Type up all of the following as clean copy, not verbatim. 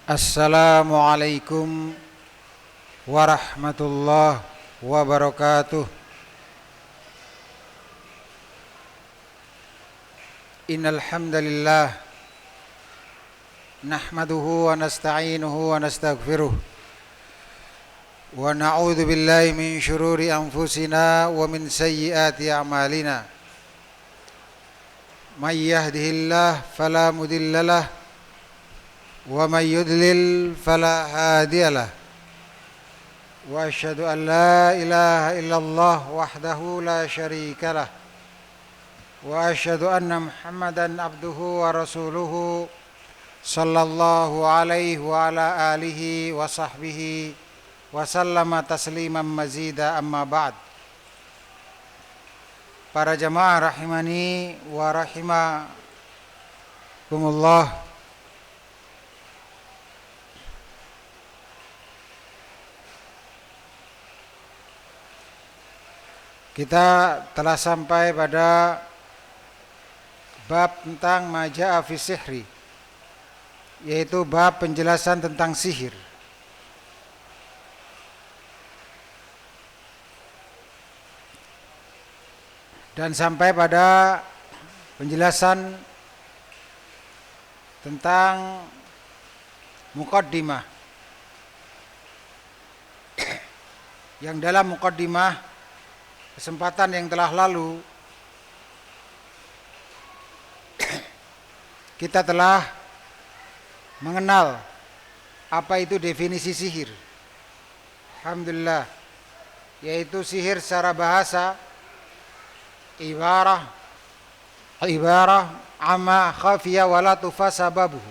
Assalamualaikum warahmatullahi wabarakatuh. Innal hamdalillah nahmaduhu wa nasta'inuhu wa nastaghfiruh wa na'udzu billahi min syururi anfusina wa min sayyiati a'malina. May yahdihillahu fala mudhillalah wa may yudlil fala hadiyalah. Wa asyhadu an la ilaha illallah wahdahu la syarikalah. Wa asyhadu anna Muhammadan abduhu wa rasuluhu sallallahu alaihi wa ala alihi wa sahbihi wa sallama tasliman mazida, amma ba'd. Para jamaah rahimani wa rahimakumullah. Kita telah sampai pada bab tentang maja'a fi sihri, yaitu bab penjelasan tentang sihir. Dan sampai pada penjelasan tentang muqaddimah, yang dalam muqaddimah kesempatan yang telah lalu kita telah mengenal apa itu definisi sihir. Alhamdulillah, yaitu sihir secara bahasa ibarah amma khafiya wala tufa sababuhu,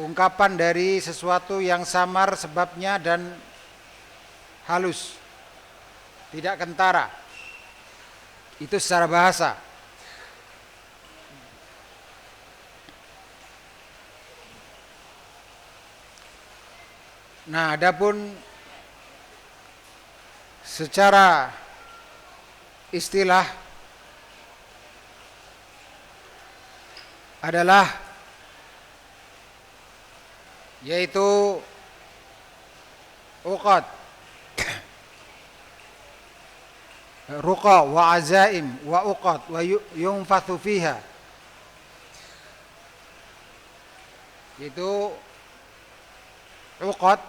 ungkapan dari sesuatu yang samar sebabnya dan halus, tidak kentara. Itu secara bahasa. Nah, adapun secara istilah adalah yaitu uqad, ruqa wa azaim wa uqad wa yunfathu fiha, yaitu uqad,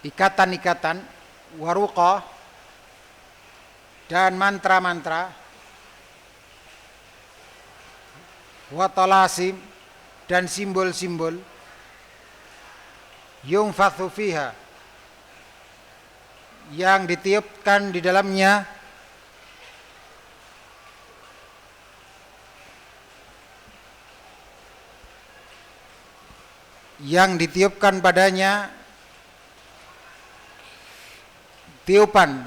ikatan-ikatan, waruqa, dan mantra-mantra, watalasim, dan simbol-simbol, yunfathu fiha, yang ditiupkan di dalamnya padanya tiupan,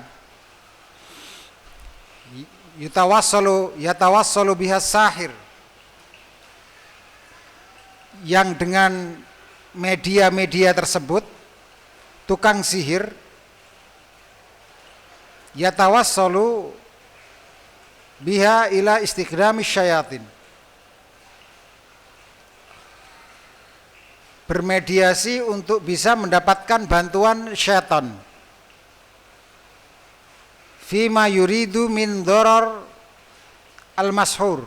yatawassalu biha sahir, yang dengan media-media tersebut tukang sihir yatawassalu biha ila istikhdami syayatin, bermediasi untuk bisa mendapatkan bantuan syaitan, fima yuridu min darar al-mashur,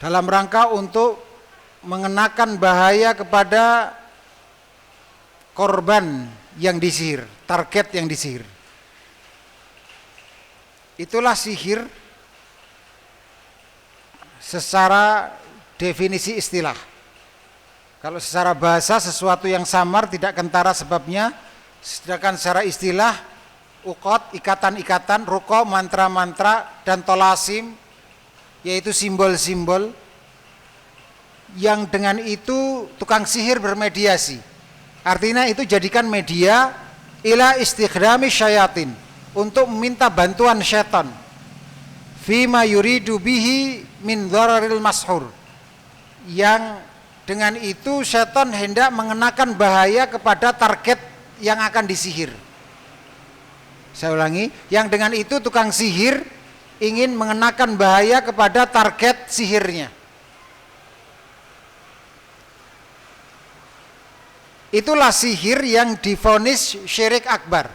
dalam rangka untuk mengenakan bahaya kepada korban yang disihir, target yang disihir. Itulah sihir secara definisi istilah. Kalau secara bahasa sesuatu yang samar, tidak kentara sebabnya, sedangkan secara istilah uqad, ikatan-ikatan, ruqa, mantra-mantra, dan tolasim, yaitu simbol-simbol, yang dengan itu tukang sihir bermediasi. Artinya itu jadikan media ila istikhdami syayatin, untuk meminta bantuan syaitan, fima yuridu bihi min dhararil mashur, yang dengan itu syaitan hendak mengenakan bahaya kepada target yang akan disihir. Saya ulangi, yang dengan itu tukang sihir ingin mengenakan bahaya kepada target sihirnya. itulah sihir yang divonis syirik akbar.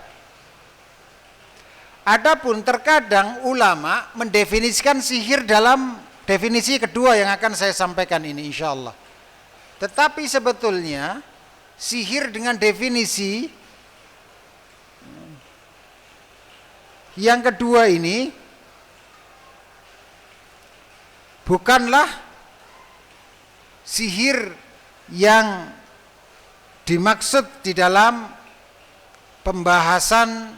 Adapun terkadang ulama mendefinisikan sihir dalam definisi kedua yang akan saya sampaikan ini insyaallah. Tetapi sebetulnya sihir dengan definisi yang kedua ini bukanlah sihir yang dimaksud di dalam pembahasan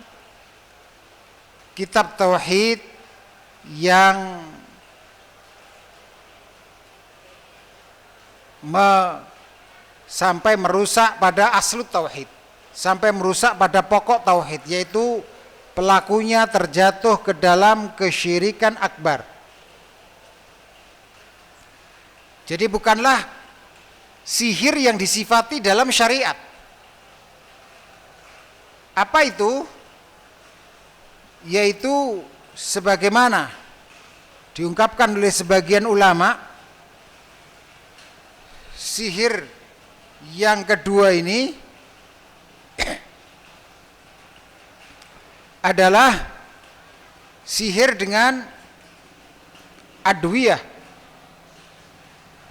kitab tauhid yang sampai merusak pada aslu tauhid, sampai merusak pada pokok tauhid, yaitu pelakunya terjatuh ke dalam kesyirikan akbar. Jadi bukanlah sihir yang disifati dalam syariat. Apa itu? Yaitu sebagaimana diungkapkan oleh sebagian ulama, sihir yang kedua ini adalah sihir dengan adwiyah,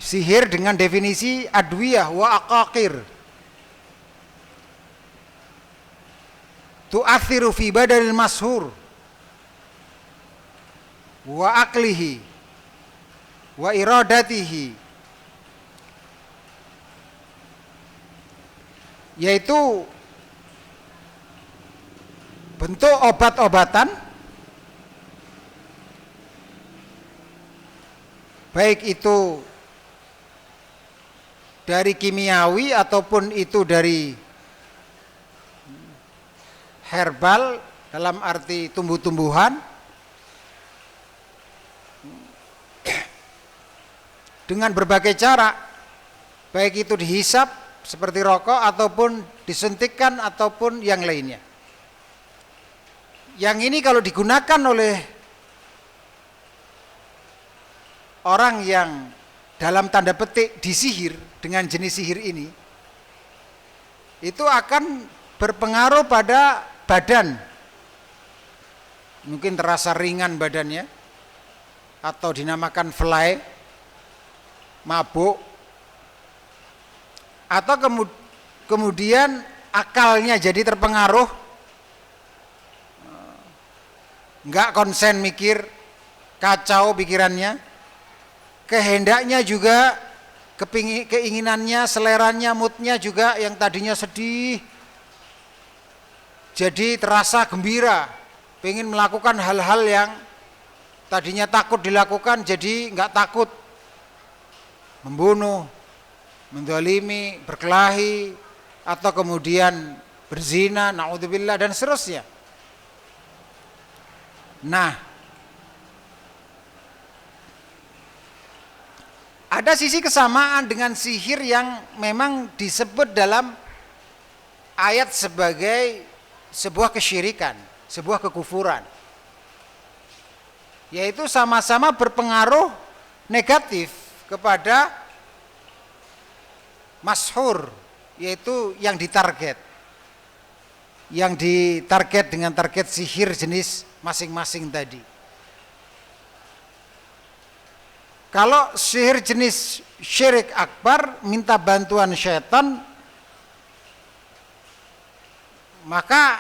sihir dengan definisi adwiyah wa aqaqir, tu'athiru fi badanil mashur wa aklihi wa iradatihi, yaitu bentuk obat-obatan baik itu dari kimiawi ataupun itu dari herbal dalam arti tumbuh-tumbuhan, dengan berbagai cara, baik itu dihisap seperti rokok ataupun disuntikkan ataupun yang lainnya. Yang ini kalau digunakan oleh orang yang dalam tanda petik disihir dengan jenis sihir ini, itu akan berpengaruh pada badan. Mungkin terasa ringan badannya, atau dinamakan fly, mabuk, atau kemudian akalnya jadi terpengaruh, enggak konsen mikir, kacau pikirannya, kehendaknya juga, keinginannya, seleranya, moodnya juga yang tadinya sedih jadi terasa gembira, pengen melakukan hal-hal yang tadinya takut dilakukan jadi enggak takut, membunuh, menzalimi, berkelahi, atau kemudian berzina, naudzubillah, dan seterusnya. Nah, ada sisi kesamaan dengan sihir yang memang disebut dalam ayat sebagai sebuah kesyirikan, sebuah kekufuran, yaitu sama-sama berpengaruh negatif kepada mashur, yaitu yang ditarget, dengan target sihir jenis masing-masing tadi. Kalau sihir jenis syirik akbar, minta bantuan syaitan, maka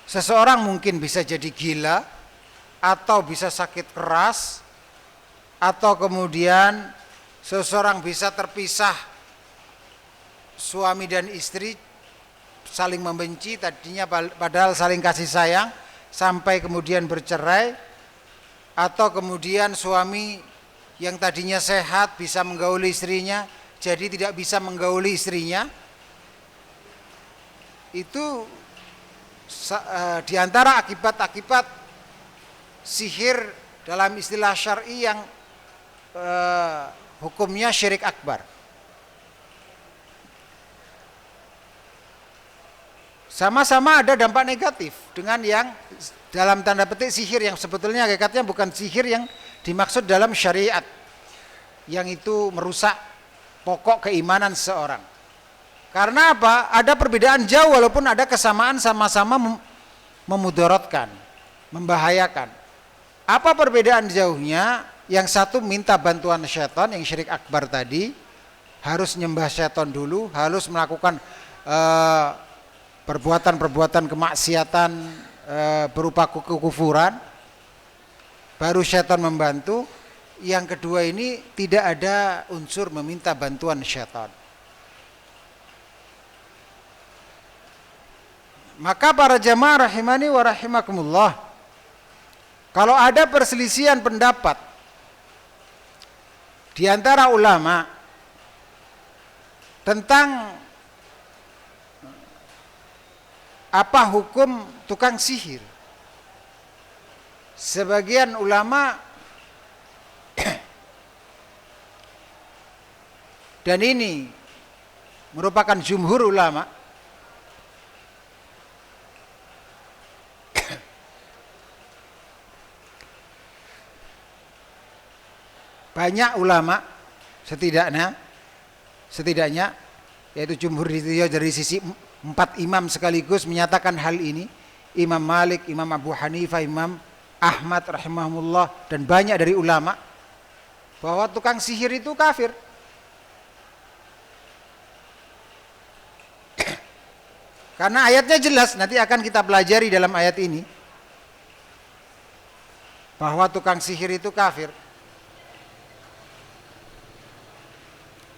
seseorang mungkin bisa jadi gila, atau bisa sakit keras, atau kemudian seseorang bisa terpisah, suami dan istri saling membenci, tadinya padahal saling kasih sayang, sampai kemudian bercerai, atau kemudian suami yang tadinya sehat bisa menggauli istrinya jadi tidak bisa menggauli istrinya. Itu diantara akibat-akibat sihir dalam istilah syar'i yang hukumnya syirik akbar. Sama-sama ada dampak negatif dengan yang dalam tanda petik sihir yang sebetulnya hakikatnya bukan sihir yang dimaksud dalam syariat, yang itu merusak pokok keimanan seseorang. Karena apa? Ada perbedaan jauh walaupun ada kesamaan, sama-sama memudaratkan, membahayakan. Apa perbedaan jauhnya? Yang satu minta bantuan syaitan, yang syirik akbar tadi, harus nyembah syaitan dulu, harus melakukan perbuatan-perbuatan kemaksiatan berupa kekufuran, baru syaitan membantu. Yang kedua ini tidak ada unsur meminta bantuan syaitan. Maka para jamaah rahimani wa rahimakumullah, kalau ada perselisihan pendapat di antara ulama tentang apa hukum tukang sihir, sebagian ulama dan ini merupakan jumhur ulama, banyak ulama setidaknya yaitu jumhur dari sisi 4 imam sekaligus menyatakan hal ini. Imam Malik, Imam Abu Hanifah, Imam Ahmad rahimahumullah, dan banyak dari ulama, bahwa tukang sihir itu kafir. Karena ayatnya jelas, nanti akan kita pelajari dalam ayat ini, bahwa tukang sihir itu kafir.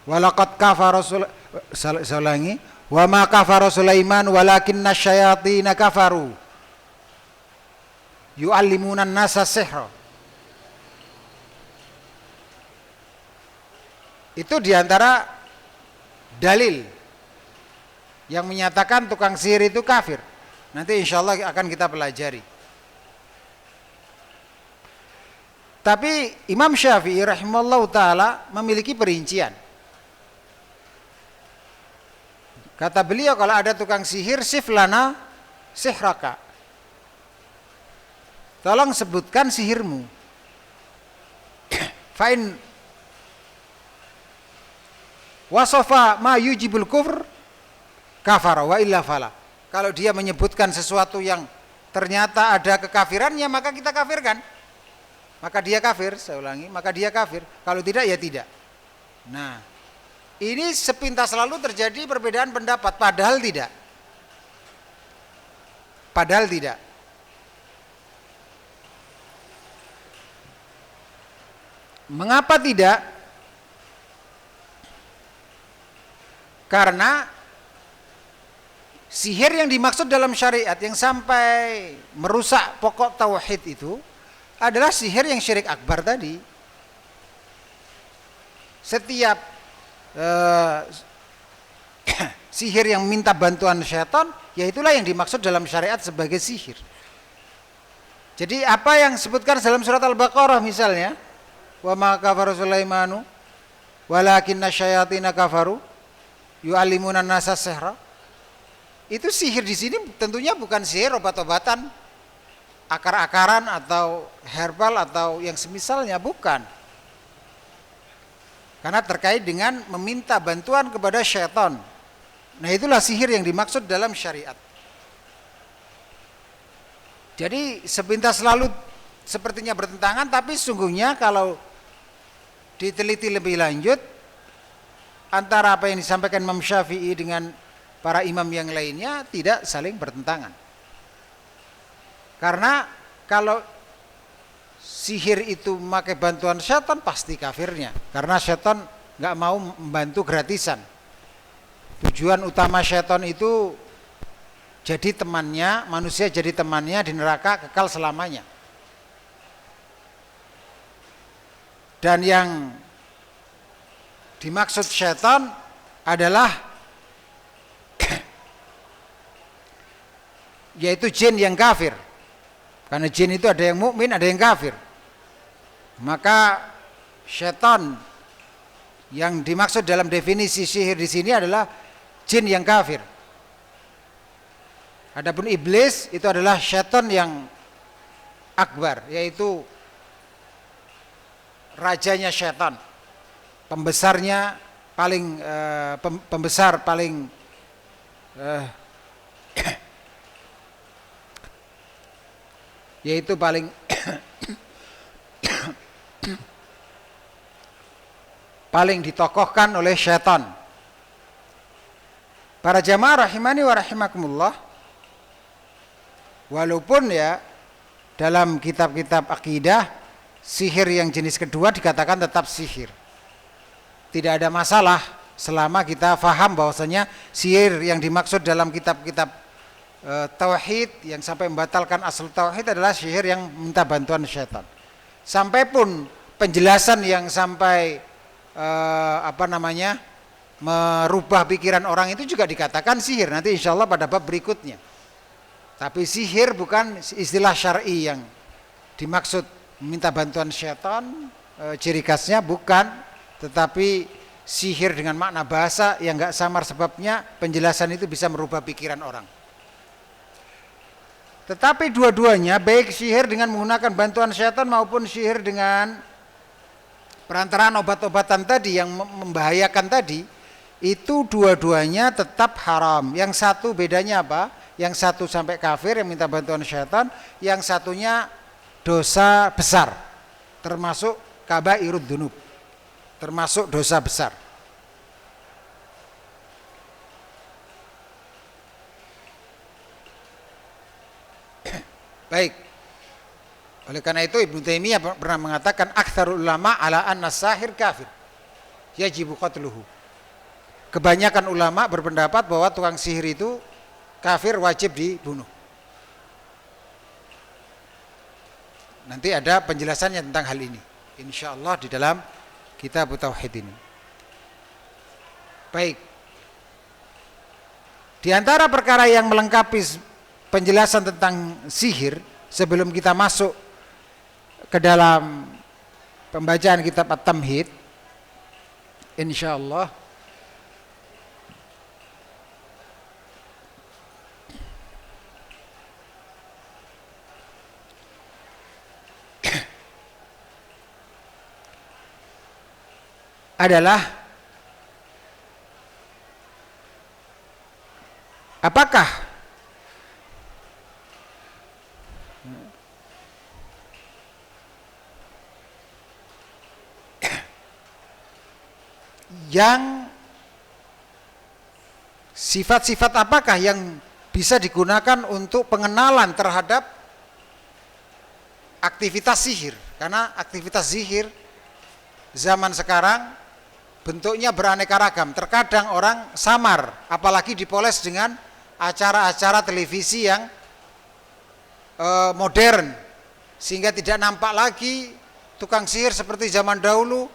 Walaqad kafara Salangi wa ma kafara Sulaiman walakinna syayatin kafaru yu'allimuna an-nasa sihra. Itu diantara dalil yang menyatakan tukang sihir itu kafir. Nanti insya Allah akan kita pelajari. Tapi Imam Syafi'i rahimahullah ta'ala memiliki perincian. Kata beliau, kalau ada tukang sihir, siflana sihraka, tolong sebutkan sihirmu. Fa'in wasofa ma yujibul kufr kafara wa illa fala. Kalau dia menyebutkan sesuatu yang ternyata ada kekafirannya, maka kita kafirkan. Maka dia kafir, saya ulangi, maka dia kafir. Kalau tidak, ya tidak. Nah, ini sepintas lalu terjadi perbedaan pendapat, padahal tidak. Padahal tidak. Mengapa tidak? Karena sihir yang dimaksud dalam syariat yang sampai merusak pokok tauhid itu adalah sihir yang syirik akbar tadi. Setiap sihir yang minta bantuan syaitan, ya itulah yang dimaksud dalam syariat sebagai sihir. Jadi apa yang disebutkan dalam surat Al-Baqarah misalnya, wa ma kafara Sulaimanu walakinna syayatina kafaru yu'allimuna an-nasa sihra. Itu sihir di sini tentunya bukan sihir obat-obatan, akar-akaran atau herbal atau yang semisalnya, bukan. Karena terkait dengan meminta bantuan kepada syaitan. Nah, itulah sihir yang dimaksud dalam syariat. Jadi sepintas lalu sepertinya bertentangan, tapi sungguhnya kalau diteliti lebih lanjut antara apa yang disampaikan Imam Syafi'i dengan para imam yang lainnya tidak saling bertentangan. Karena kalau sihir itu memakai bantuan syaitan, pasti kafirnya. Karena syaitan nggak mau membantu gratisan. Tujuan utama syaitan itu jadi temannya, manusia jadi temannya di neraka kekal selamanya. Dan yang dimaksud syaitan adalah yaitu jin yang kafir. Karena jin itu ada yang mukmin, ada yang kafir. Maka syaitan yang dimaksud dalam definisi sihir di sini adalah jin yang kafir. Adapun iblis itu adalah syaitan yang akbar, yaitu rajanya syaitan, pembesarnya paling pembesar paling eh, yaitu paling ditokohkan oleh syaitan. Para jamaah rahimani wa rahimakumullah, walaupun ya dalam kitab-kitab akidah sihir yang jenis kedua dikatakan tetap sihir, tidak ada masalah selama kita faham bahwasanya sihir yang dimaksud dalam kitab-kitab tauhid yang sampai membatalkan asal tauhid adalah sihir yang minta bantuan syaitan. Sampai pun penjelasan yang sampai merubah pikiran orang itu juga dikatakan sihir, nanti insya Allah pada bab berikutnya. Tapi sihir bukan istilah syar'i yang dimaksud minta bantuan syaitan, ciri khasnya bukan, tetapi sihir dengan makna bahasa yang enggak samar sebabnya, penjelasan itu bisa merubah pikiran orang. Tetapi dua-duanya, baik sihir dengan menggunakan bantuan syaitan maupun sihir dengan perantaraan obat-obatan tadi yang membahayakan tadi, itu dua-duanya tetap haram. Yang satu bedanya apa? Yang satu sampai kafir yang minta bantuan syaitan, yang satunya dosa besar, termasuk kabairud dzunub, termasuk dosa besar. Baik. Oleh karena itu Ibnu Taimiyah pernah mengatakan aktsarul ulama ala anna sahir kafir yajibu qatluhu. Kebanyakan ulama berpendapat bahwa tukang sihir itu kafir, wajib dibunuh. Nanti ada penjelasannya tentang hal ini, insyaallah di dalam kitab tauhid ini. Baik. Di antara perkara yang melengkapi penjelasan tentang sihir sebelum kita masuk ke dalam pembacaan kitab At-Tamhid, insyaallah adalah apakah yang sifat-sifat apakah yang bisa digunakan untuk pengenalan terhadap aktivitas sihir, karena aktivitas sihir zaman sekarang bentuknya beraneka ragam. Terkadang orang samar, apalagi dipoles dengan acara-acara televisi yang modern, sehingga tidak nampak lagi tukang sihir seperti zaman dahulu,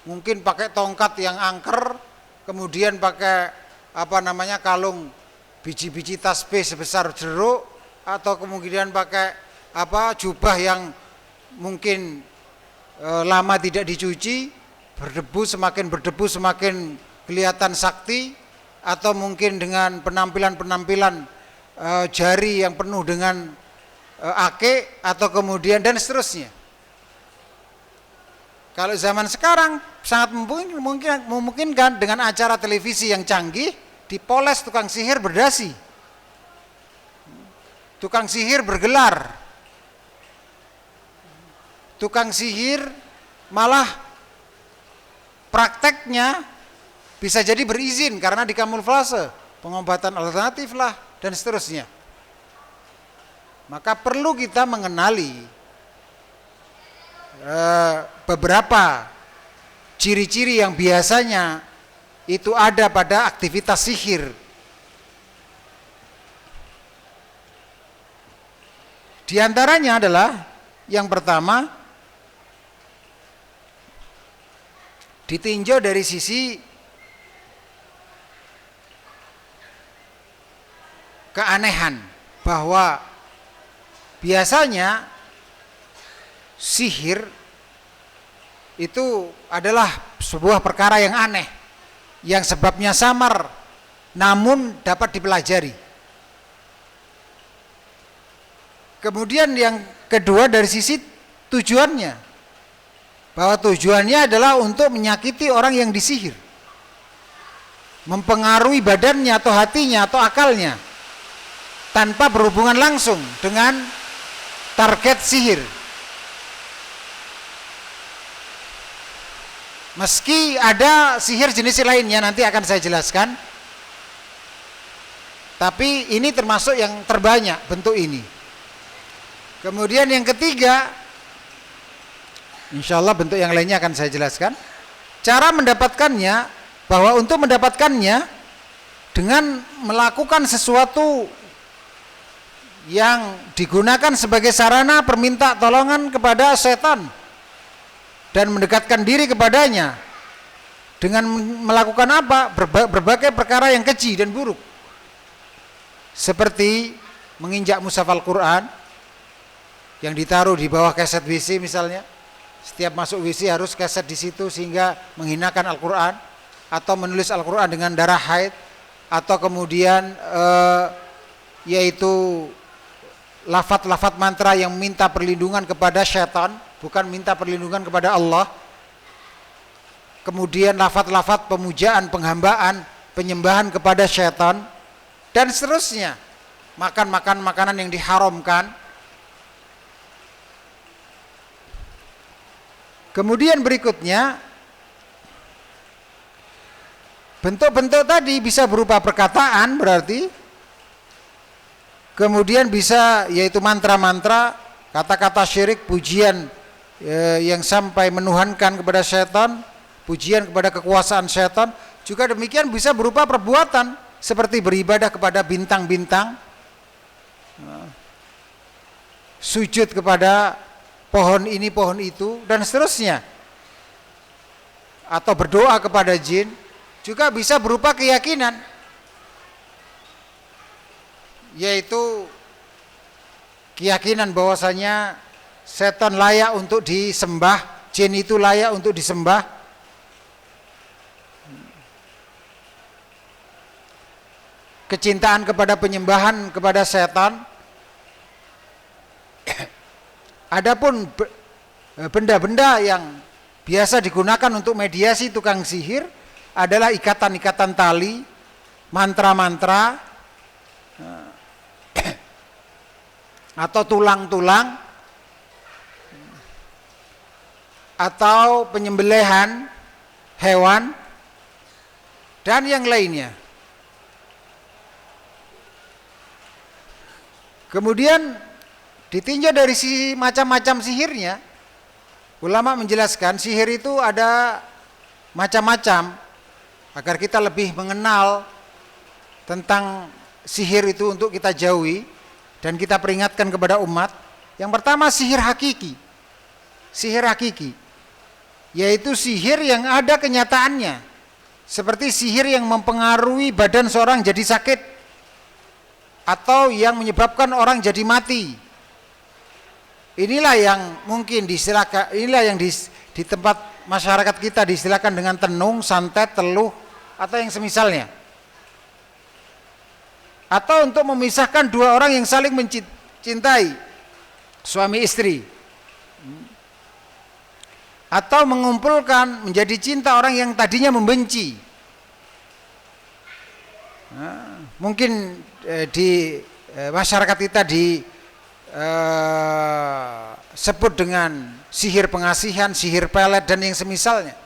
mungkin pakai tongkat yang angker, kemudian pakai kalung biji-biji tasbih sebesar jeruk, atau kemudian pakai jubah yang mungkin lama tidak dicuci, semakin berdebu semakin kelihatan sakti, atau mungkin dengan penampilan jari yang penuh dengan ake, atau kemudian dan seterusnya. Kalau zaman sekarang sangat memungkinkan dengan acara televisi yang canggih, dipoles tukang sihir berdasi, tukang sihir bergelar, tukang sihir malah prakteknya bisa jadi berizin karena dikamuflase, pengobatan alternatif lah dan seterusnya. Maka perlu kita mengenali beberapa ciri-ciri yang biasanya itu ada pada aktivitas sihir. Di antaranya adalah yang pertama, ditinjau dari sisi keanehan, bahwa biasanya sihir itu adalah sebuah perkara yang aneh, yang sebabnya samar namun dapat dipelajari. Kemudian yang kedua dari sisi tujuannya, bahwa tujuannya adalah untuk menyakiti orang yang disihir. mempengaruhi badannya atau hatinya atau akalnya tanpa berhubungan langsung dengan target sihir. Meski ada sihir jenis lainnya, nanti akan saya jelaskan, tapi ini termasuk yang terbanyak bentuk ini. Kemudian yang ketiga, insya Allah bentuk yang lainnya akan saya jelaskan. Cara mendapatkannya, bahwa untuk mendapatkannya dengan melakukan sesuatu yang digunakan sebagai sarana perminta tolongan kepada setan dan mendekatkan diri kepadanya dengan melakukan apa? Berbagai perkara yang keji dan buruk, seperti menginjak mushaf Al-Quran yang ditaruh di bawah keset WC misalnya. Setiap masuk WC harus keset di situ sehingga menghinakan Al-Quran, atau menulis Al-Quran dengan darah haid, atau kemudian yaitu lafaz-lafaz mantra yang minta perlindungan kepada syaitan, bukan minta perlindungan kepada Allah. Kemudian lafaz-lafaz pemujaan, penghambaan, penyembahan kepada syaitan, dan seterusnya. Makan makanan yang diharamkan. Kemudian berikutnya, bentuk-bentuk tadi bisa berupa perkataan berarti, kemudian bisa yaitu mantra-mantra, kata-kata syirik, pujian yang sampai menuhankan kepada syaitan, pujian kepada kekuasaan syaitan. Juga demikian bisa berupa perbuatan seperti beribadah kepada bintang-bintang, sujud kepada pohon ini, pohon itu, dan seterusnya, atau berdoa kepada jin. Juga bisa berupa keyakinan, yaitu keyakinan bahwasanya setan layak untuk disembah, jin itu layak untuk disembah. Kecintaan kepada penyembahan kepada setan. Adapun benda-benda yang biasa digunakan untuk mediasi tukang sihir adalah ikatan-ikatan tali, mantra-mantra, atau tulang-tulang, atau penyembelihan hewan, dan yang lainnya. Kemudian ditinjau dari sisi macam-macam sihirnya, ulama menjelaskan sihir itu ada macam-macam agar kita lebih mengenal tentang sihir itu untuk kita jauhi dan kita peringatkan kepada umat. Yang pertama, sihir hakiki. Sihir hakiki yaitu sihir yang ada kenyataannya, seperti sihir yang mempengaruhi badan seorang jadi sakit atau yang menyebabkan orang jadi mati. Inilah yang mungkin diistilahkan, inilah yang di tempat masyarakat kita diistilahkan dengan tenung, santet, teluh, atau yang semisalnya. Atau untuk memisahkan dua orang yang saling mencintai, suami istri. Atau mengumpulkan menjadi cinta orang yang tadinya membenci. Mungkin di masyarakat kita sebut dengan sihir pengasihan, sihir pelet, dan yang semisalnya.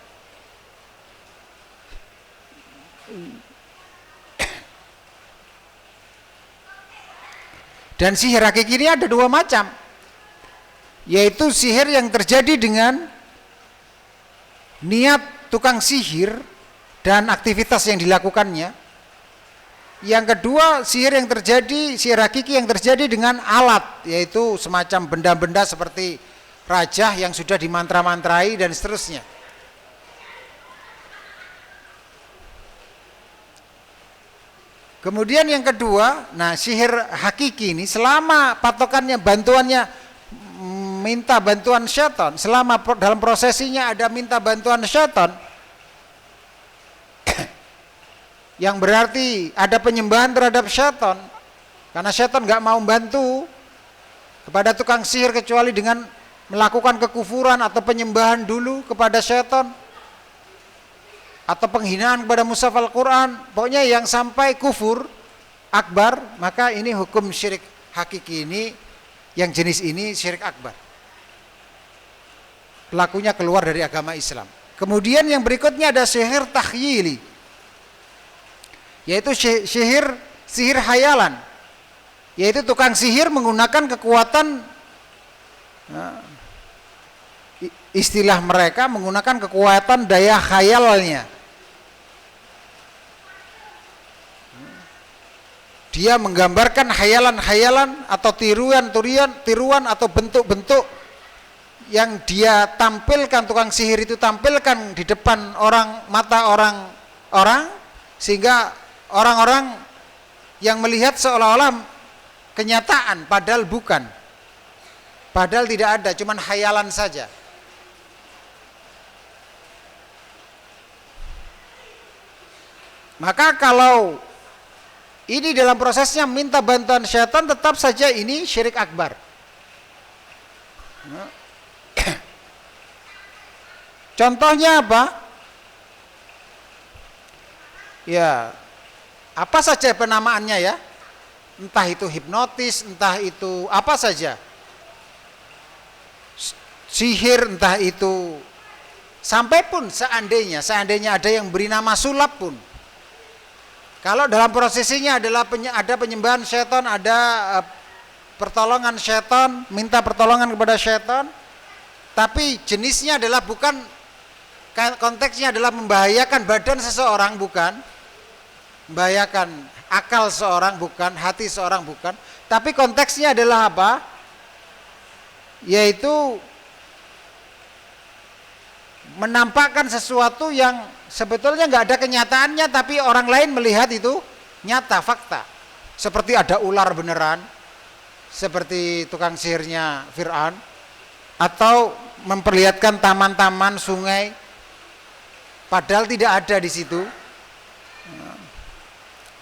Dan sihir hakiki ini ada dua macam, yaitu sihir yang terjadi dengan niat tukang sihir dan aktivitas yang dilakukannya. Yang kedua, sihir hakiki yang terjadi dengan alat, yaitu semacam benda-benda seperti rajah yang sudah dimantra-mantrai dan seterusnya. Kemudian yang kedua, nah sihir hakiki ini selama patokannya, bantuannya minta bantuan syaitan, selama dalam prosesinya ada minta bantuan syaitan, yang berarti ada penyembahan terhadap syaitan, karena syaitan gak mau bantu kepada tukang sihir kecuali dengan melakukan kekufuran atau penyembahan dulu kepada syaitan, atau penghinaan kepada mushaf Al-Quran, pokoknya yang sampai kufur akbar, maka ini hukum syirik hakiki ini, yang jenis ini syirik akbar. Pelakunya keluar dari agama Islam. Kemudian yang berikutnya ada sihir takhyili, yaitu sihir hayalan, yaitu tukang sihir menggunakan kekuatan, istilah mereka menggunakan kekuatan daya khayalnya. Dia menggambarkan hayalan-hayalan atau tiruan atau bentuk-bentuk yang dia tampilkan, tukang sihir itu tampilkan di depan mata orang, sehingga orang-orang yang melihat seolah-olah kenyataan, padahal bukan. Padahal tidak ada, cuman hayalan saja. Maka kalau ini dalam prosesnya minta bantuan syaitan, tetap saja ini syirik akbar. Contohnya apa? Ya, apa saja penamaannya ya? Entah itu hipnotis, entah itu apa saja. Sihir, entah itu, sampai pun seandainya ada yang beri nama sulap pun, kalau dalam prosesinya adalah ada penyembahan syaitan, ada pertolongan syaitan, minta pertolongan kepada syaitan, tapi jenisnya adalah bukan, konteksnya adalah membahayakan badan seseorang, bukan, membahayakan akal seorang, bukan, hati seorang, bukan, tapi konteksnya adalah apa? Yaitu menampakkan sesuatu yang sebetulnya nggak ada kenyataannya, tapi orang lain melihat itu nyata, fakta. Seperti ada ular beneran, seperti tukang sihirnya Fir'aun, atau memperlihatkan taman-taman, sungai, padahal tidak ada di situ.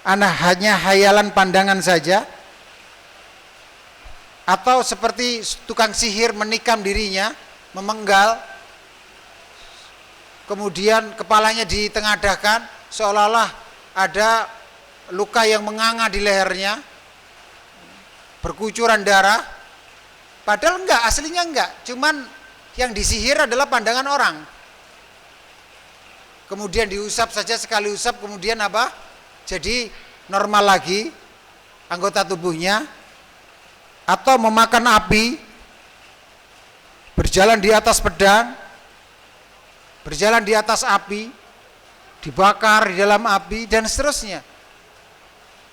Hanya hayalan pandangan saja. Atau seperti tukang sihir menikam dirinya, memenggal, kemudian kepalanya ditengadahkan, seolah-olah ada luka yang menganga di lehernya, berkucuran darah, padahal enggak, aslinya enggak, cuman yang disihir adalah pandangan orang. Kemudian diusap saja, sekali usap kemudian apa? Jadi normal lagi anggota tubuhnya. Atau memakan api, berjalan di atas pedang, berjalan di atas api, dibakar di dalam api, dan seterusnya.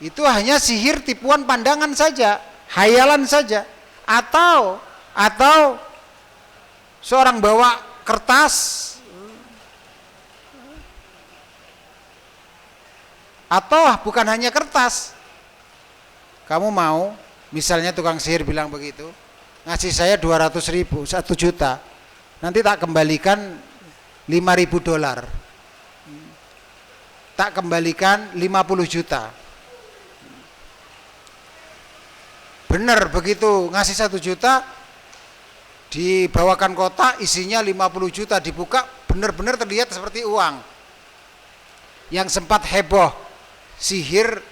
Itu hanya sihir tipuan pandangan saja, hayalan saja. Atau seorang bawa kertas, atau bukan hanya kertas, kamu mau, misalnya tukang sihir bilang begitu, ngasih saya 200.000, 1 juta, nanti tak kembalikan $5.000, tak kembalikan 50 juta. Benar begitu, ngasih 1 juta, dibawakan kotak isinya 50 juta, dibuka benar-benar terlihat seperti uang. Yang sempat heboh sihir,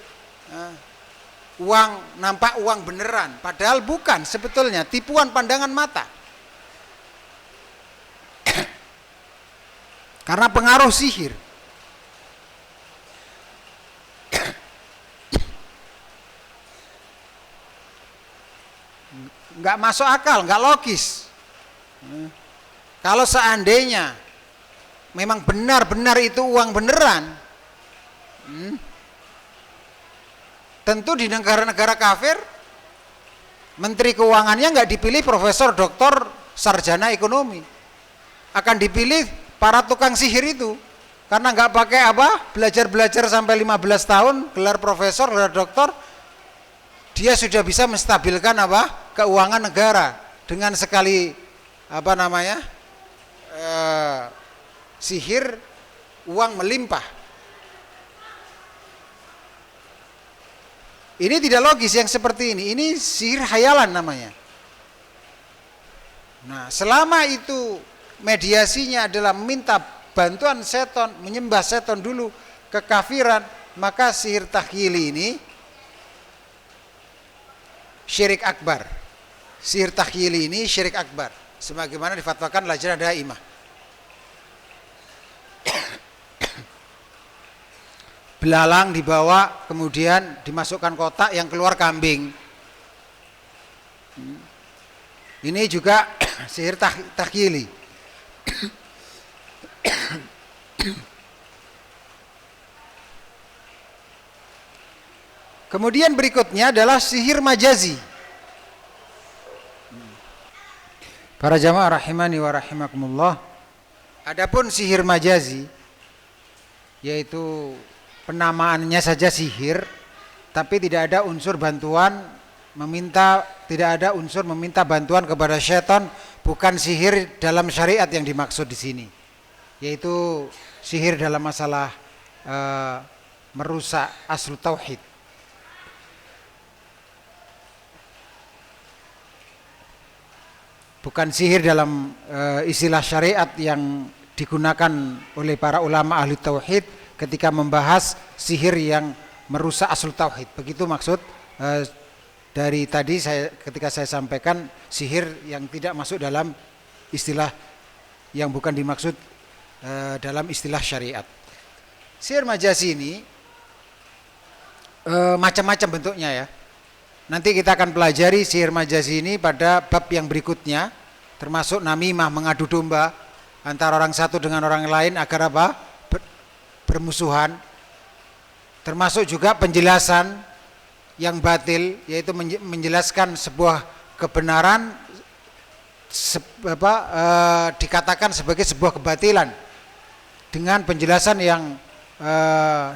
uang, nampak uang beneran, padahal bukan, sebetulnya tipuan pandangan mata. Karena pengaruh sihir. Nggak masuk akal, nggak logis. Kalau seandainya memang benar-benar itu uang beneran, tentu di negara-negara kafir, menteri keuangannya nggak dipilih profesor, doktor, sarjana ekonomi, akan dipilih para tukang sihir itu, karena nggak pakai apa, belajar sampai 15 tahun, gelar profesor, gelar doktor, dia sudah bisa menstabilkan apa, keuangan negara dengan sekali sihir, uang melimpah. Ini tidak logis yang seperti ini sihir hayalan namanya. Nah, selama itu mediasinya adalah minta bantuan seton, menyembah seton dulu, kekafiran, maka sihir takhyili ini syirik akbar. Sihir takhyili ini syirik akbar, sebagaimana difatwakan Lajnah Daimah. Belalang dibawa, kemudian dimasukkan kotak yang keluar kambing. Ini juga sihir takhyili. Kemudian berikutnya adalah sihir majazi. Para jamaah rahimani wa rahimakumullah. Adapun sihir majazi, yaitu penamaannya saja sihir, tapi tidak ada unsur bantuan tidak ada unsur meminta bantuan kepada syaitan, bukan sihir dalam syariat yang dimaksud di sini, yaitu sihir dalam masalah merusak aslu tauhid. Bukan sihir dalam istilah syariat yang digunakan oleh para ulama ahli tauhid ketika membahas sihir yang merusak aslu tauhid. Begitu maksud dari tadi ketika saya sampaikan sihir yang tidak masuk dalam istilah yang bukan dimaksud dalam istilah syariat. Sihir majazi ini macam-macam bentuknya ya. Nanti kita akan pelajari sihir majazi ini pada bab yang berikutnya, termasuk namimah, mengadu domba antara orang satu dengan orang lain agar apa? Bermusuhan. Termasuk juga penjelasan yang batil, yaitu menjelaskan sebuah kebenaran dikatakan sebagai sebuah kebatilan dengan penjelasan yang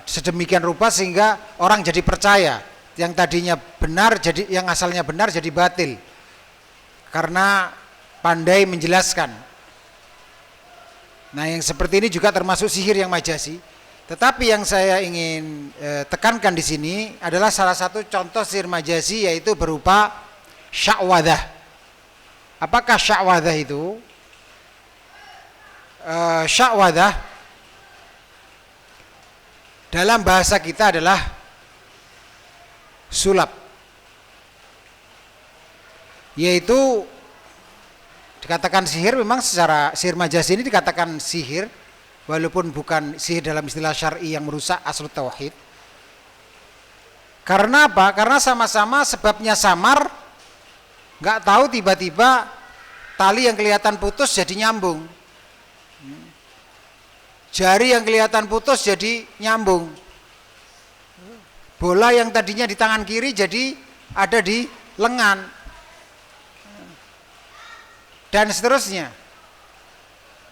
sedemikian rupa sehingga orang jadi percaya. Yang tadinya benar yang asalnya benar jadi batil karena pandai menjelaskan. Nah, yang seperti ini juga termasuk sihir yang majazi. Tetapi yang saya ingin tekankan di sini adalah salah satu contoh sihir majazi, yaitu berupa sya'wadah. Apakah sya'wadah itu? Sya'wadah dalam bahasa kita adalah sulap, yaitu dikatakan sihir. Memang secara sihir majazi ini dikatakan sihir walaupun bukan sihir dalam istilah syar'i yang merusak asal tauhid. Karena apa? Karena sama-sama sebabnya samar, nggak tahu tiba-tiba tali yang kelihatan putus jadi nyambung, jari yang kelihatan putus jadi nyambung, bola yang tadinya di tangan kiri jadi ada di lengan, dan seterusnya.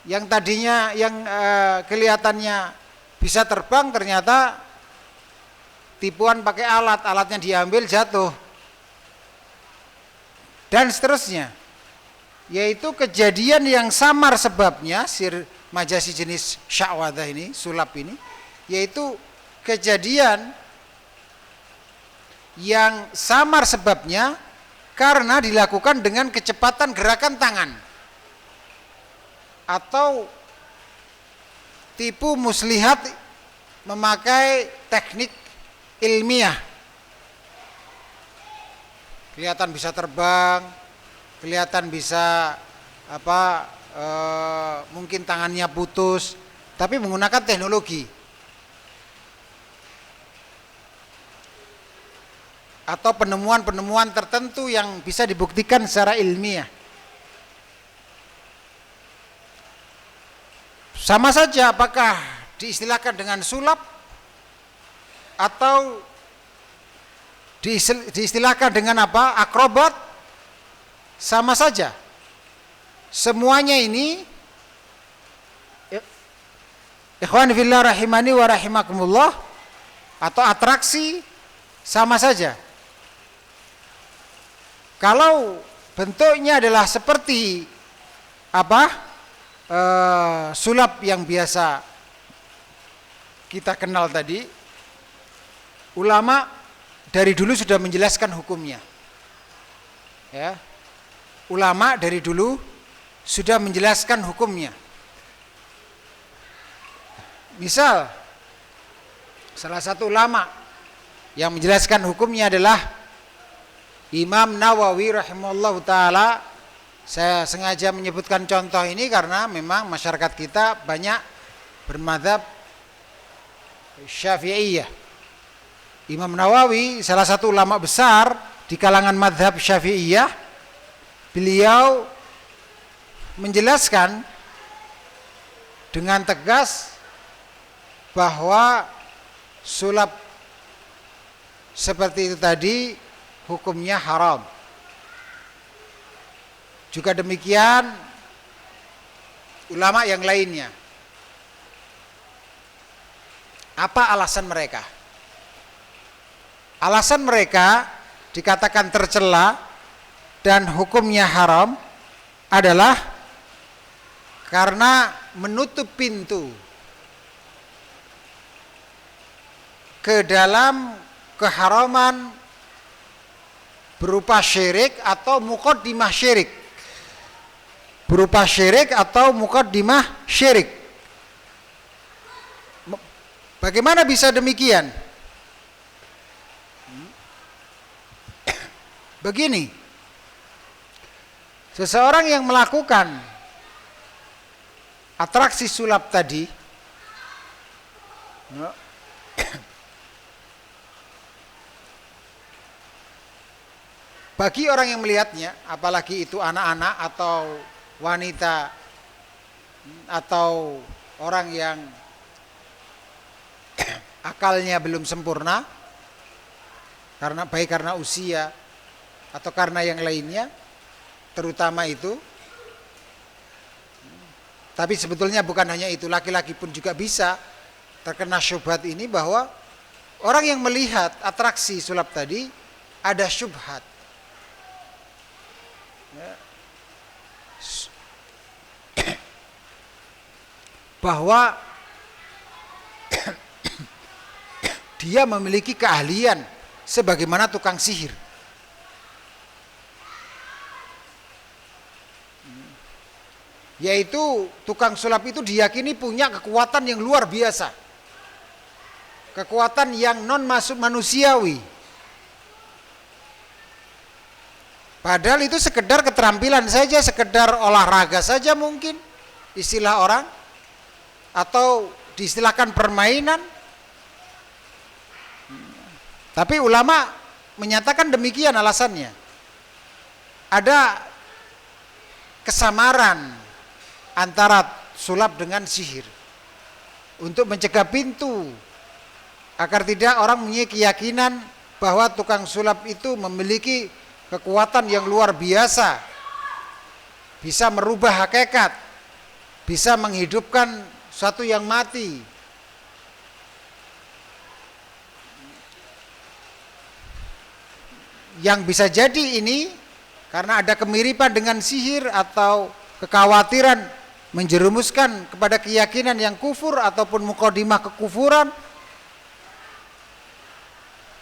Yang tadinya kelihatannya bisa terbang ternyata tipuan pakai alatnya diambil jatuh, dan seterusnya. Yaitu kejadian yang samar sebabnya, sihir majazi jenis sya'wadah ini, sulap ini, yaitu kejadian yang samar sebabnya karena dilakukan dengan kecepatan gerakan tangan atau tipu muslihat memakai teknik ilmiah. Kelihatan bisa terbang, kelihatan bisa mungkin tangannya putus, tapi menggunakan teknologi atau penemuan-penemuan tertentu yang bisa dibuktikan secara ilmiah. Sama saja apakah diistilahkan dengan sulap atau diistilahkan dengan apa? Akrobat, sama saja. Semuanya ini ikhwan fillah rahimani wa rahimakumullah, atau atraksi, sama saja. Kalau bentuknya adalah seperti sulap yang biasa kita kenal tadi, ulama dari dulu sudah menjelaskan hukumnya. Ya. Ulama dari dulu sudah menjelaskan hukumnya. Misal salah satu ulama yang menjelaskan hukumnya adalah Imam Nawawi rahimahullah ta'ala. Saya sengaja menyebutkan contoh ini karena memang masyarakat kita banyak bermadzhab Syafi'iyah. Imam Nawawi salah satu ulama besar di kalangan madzhab Syafi'iyah. Beliau menjelaskan dengan tegas bahwa sulap seperti itu tadi hukumnya haram. Juga demikian ulama yang lainnya. Apa alasan mereka? Alasan mereka dikatakan tercela dan hukumnya haram adalah karena menutup pintu ke dalam keharaman berupa syirik atau muqaddimah syirik. Berupa syirik atau muqaddimah syirik. Bagaimana bisa demikian? Begini, seseorang yang melakukan atraksi sulap tadi bagi orang yang melihatnya, apalagi itu anak-anak atau wanita atau orang yang akalnya belum sempurna, karena usia atau karena yang lainnya, terutama itu. Tapi sebetulnya bukan hanya itu, laki-laki pun juga bisa terkena syubhat ini, bahwa orang yang melihat atraksi sulap tadi ada syubhat. Bahwa dia memiliki keahlian sebagaimana tukang sihir. Yaitu tukang sulap itu diyakini punya kekuatan yang luar biasa. Kekuatan yang non manusiawi. Padahal itu sekedar keterampilan saja, sekedar olahraga saja mungkin istilah orang, atau diistilahkan permainan. Tapi ulama menyatakan demikian alasannya. Ada kesamaran antara sulap dengan sihir untuk mencegah pintu agar tidak orang mempunyai keyakinan bahwa tukang sulap itu memiliki kekuatan yang luar biasa, bisa merubah hakikat, bisa menghidupkan suatu yang mati. Yang bisa jadi ini karena ada kemiripan dengan sihir atau kekhawatiran menjerumuskan kepada keyakinan yang kufur ataupun muqaddimah kekufuran.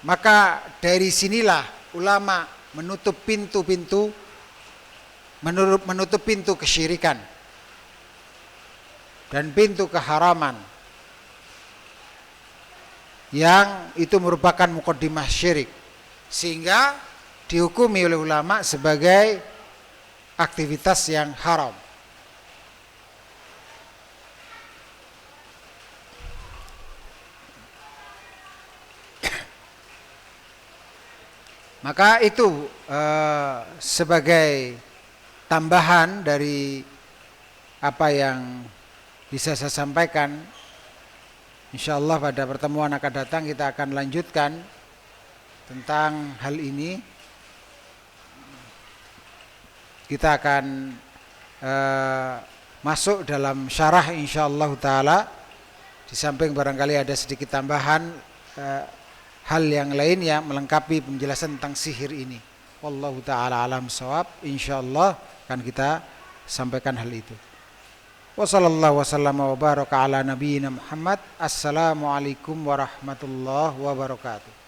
Maka dari sinilah ulama menutup pintu-pintu, menutup pintu kesyirikan dan pintu keharaman yang itu merupakan muqaddimah syirik, sehingga dihukumi oleh ulama sebagai aktivitas yang haram. Maka itu sebagai tambahan dari apa yang bisa saya sampaikan. Insyaallah pada pertemuan akan datang kita akan lanjutkan tentang hal ini. Kita akan masuk dalam syarah insyaallah taala. Di samping barangkali ada sedikit tambahan hal yang lain yang melengkapi penjelasan tentang sihir ini. Wallahu taala alam shawab. Insyaallah akan kita sampaikan hal itu. Wa sallallahu wasallam wa baraka ala nabiyyina Muhammad. Assalamualaikum warahmatullahi wabarakatuh.